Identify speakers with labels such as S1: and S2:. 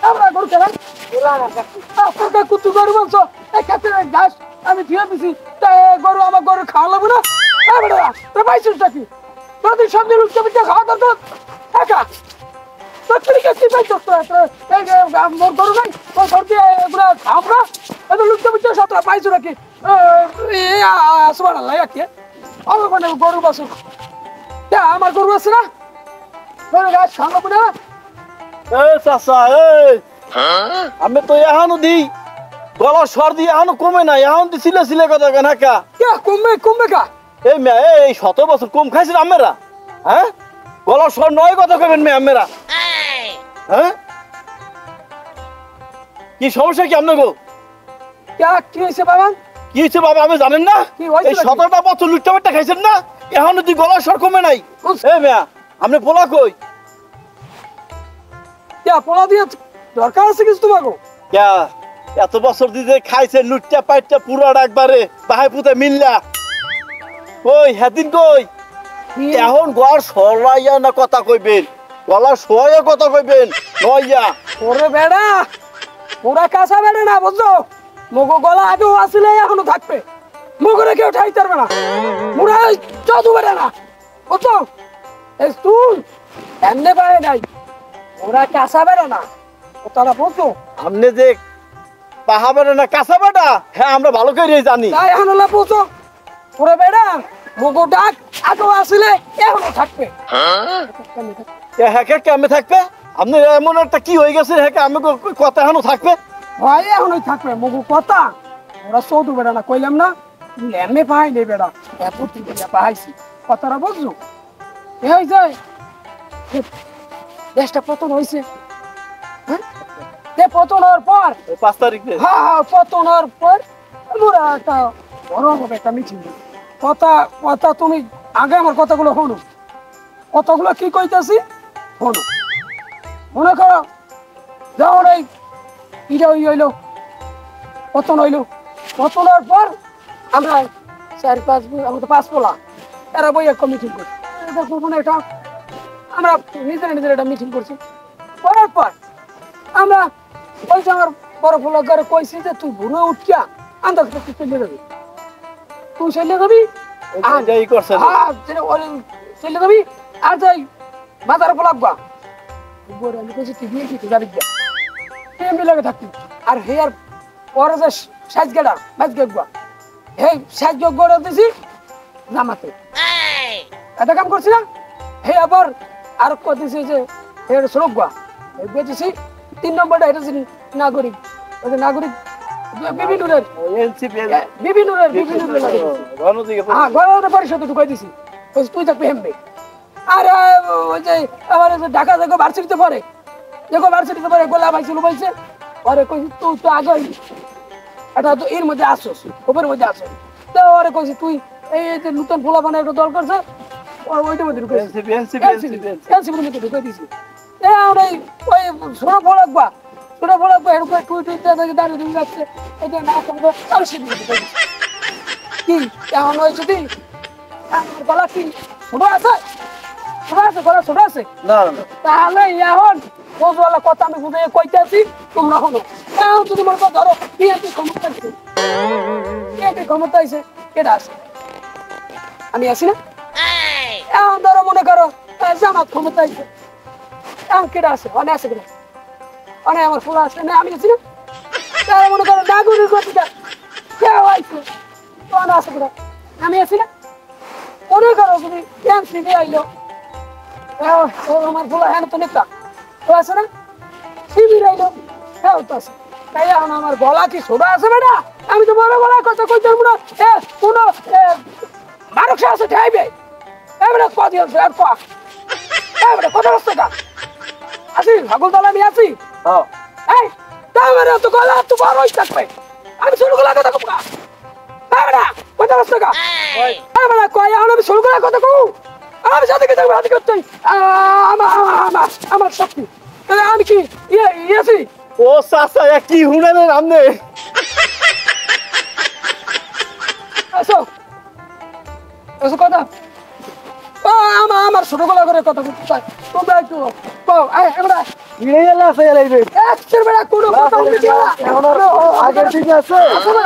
S1: আমরা গরু কেন কুতু গরু বলছো এই ক্ষেত্রে ঘাস আমি দিয়ে দিছি তাই গরু আমার গরু খাওয়া লাগবে না তোর পাইছিসটা কি তোদের সবজি উঠতে পিঠে খাওয়া দরকার একা তোর কি পাইছিস মোর গরু নাই তোর ঘর দিয়ে এগুলো খাব না এদের লুকতে পিঠে সব পাইছো নাকি আসবার আল্লাহ কি আমার মানে গরু বাসু আমার গরু আছে না গরু ঘাস খাওয়া লাগবে না
S2: চাচা আমি তো এখনো দিই গলার স্বর দিয়ে এখনো কমে না এখন দিছিলে ছিলে কথা কেন হ্যাঁ
S1: কমবে কা
S2: এই মেয়া এই 17 বছর কম খাইছেন আমেরা হ্যাঁ গলার স্বর নয় কথা কবেন মেয়ে আমেরা হ্যাঁ কি সমস্যা কি আপনার গো
S1: কি হয়েছে বাবা
S2: কি হয়েছে বাবা আমি জানেন না এই 17টা বছর লুটটা বাট্টা খাইছেন না এখনো তুই গলার স্বর কমে নাই এই মেয়া আপনি পোলা কই
S1: পোলা দিয়ে দরকার আছে কিছু তোমাকে
S2: এত বছর দিতে খাইছে লুটটা পাইটটা পুরাটা একবারে বাহাই পুতে মিললা কই হেদিন কই এখন গড় সরাইয়া না কথা কইবেন গলা সরাইয়া কথা কইবেন নইয়া
S1: ওরে বেড়া পুরা কাঁচা বেড়ে না বুঝছো মগো গলা আগেও আসলে এখনো থাকবে মগরে কেউ ঠাইতে পারবে না মুড়া চদু বেড়ে না বুঝছো এই তুই এমনি পারে নাই ওরা কাঁচা বেড়ে না তারা বুঝছো
S2: আপনি যে পাহা বেড়ে না কাঁচা বেড়া হ্যাঁ আমরা ভালো করে জানি
S1: তাই এখন হলো বুঝছো ওরে বেড়া মগো ডাক আগেও আসলে এখনো থাকবে
S2: হ্যাঁ কেমনে থাকবে আপনি এমন একটা কি হয়ে গেছে হ্যাঁ আমি কথা এখনো থাকবে
S1: হয় এখনোই থাকবে মগু কথা ওরা চৌধু বেড়া না কইলাম না এমনি পাহাই নেই বেড়া এত পাহাইছি কথাটা বুঝছো এ হয়েছে দেশটা পতন হয়েছে হ্যাঁ পতন হওয়ার পর
S2: 5 তারিখে
S1: হ্যাঁ পতন হওয়ার পর আমরা একটা বড় হবে একটা মিটিং কথা তুমি আগে আমার কথাগুলো শোনো কথাগুলো কি কইতেছি শোনো মনে করো যখন এই ইটা হইলো পতন হইলো পতন হওয়ার পর আমরা 4-5 আমরা তো 5 পোলা এরা বই একটা মিটিং করি মানে এটা আমরা নিজের একটা মিটিং করছি করার পর আমরা বলছি আমার বড় পোলা ঘরে কইছি যে তুই ভুলে উঠিয়া আন্দাজ করতে চলে যাবি তুই চলে যাবি চলে যাবি আর যাই বাজারে পোলাববা আমি কইছি তুই বিয়ে দিতে যাবি এমনি লাগে থাকতি আর হেয়ার পরে যে সাজ গেড়া মাছ গেড়বা এই সাজ গড়ে দিছি জামাতে এটা কাম করছি না হে আবার আর কদিছি যে হের সড়কবা বেঁচেছি 3 নম্বরটা এটা নাগরিক ওই নাগরিক বিভিন্ন পরিষদ ঢুকাই দিছি তুই থাকবি হেমবে আর ওই যে আমার ঢাকা থেকে ভার্সিটিতে পড়ে দেখো ভার্সিটিতে পড়ে গোলা ভাইছিল বলছে ওরে কইছি তুই তো আগে এটা তো এর মধ্যে আসছিস খবরের মধ্যে আসছিস তো ওরে কইছি তুই এই যে নতুন পোলা বানায় একটা দল করছে ওইটার মধ্যে ঢুকাই ঢুকাই দিছি ওই ছোট ফলাকবা তুই দাঁড়িয়ে দিয়ে যাচ্ছে এটা না কি এখন ওই যদি গলা কি ছোট আছে গলা ছোট আছে তাহলে এখন বোঝওয়ালা কথা আমি বুঝে কইতেছি তোমরা শোনো এখন যদি মনে করো ধরো বিএনপি ক্ষমতা আছে কেটা আছে আমি আছি না এখন ধরো মনে করো জামাত ক্ষমতা আছে এখন কেটা আছে অনেক আছে কিনা অনেক আমার ফুল আছে না আমি আছি না তারা মনে করো নাগরিক অধিকার কেউ আইছে অনেক আছে কিনা আমি আছি না মনে করো যদি এমসিপি আইলো আমার ফুল হ্যাঁ তো নেতা তো আছে না শিবির আইলো হ্যাঁ তো আছে তাই এখন আমার গলা কি ছোট আছে বেটা আমি তো বড় গলা কথা কইতে পারবো না কোন মানুষ আছে ঠাইবে এবারে কদি আছে আর পা এবারে কত রাস্তা কা আছি ভাগল দলা আমি আছি এই তাহলে তো গলা তো বড় হই থাকবে আমি ছোট গলা কথা কব এবারে কত রাস্তা কা এবারে কই এখন আমি ছোট গলা কথা কব আমি সাথে কে যাবো হাতে করতে আমার শক্তি আমি কি আছি
S2: ও চাচা কি হুনানের আমনে
S1: এসো কথা আমার ছোটবেলা করে কথা বলতে চাই তোমরা একটু কও এবারে
S2: ফিরে গেলে আছে এলাইবে
S1: একচের বেলা কোনো কথা বলতে চাই
S2: এখন আর আগের দিকে আছে
S1: না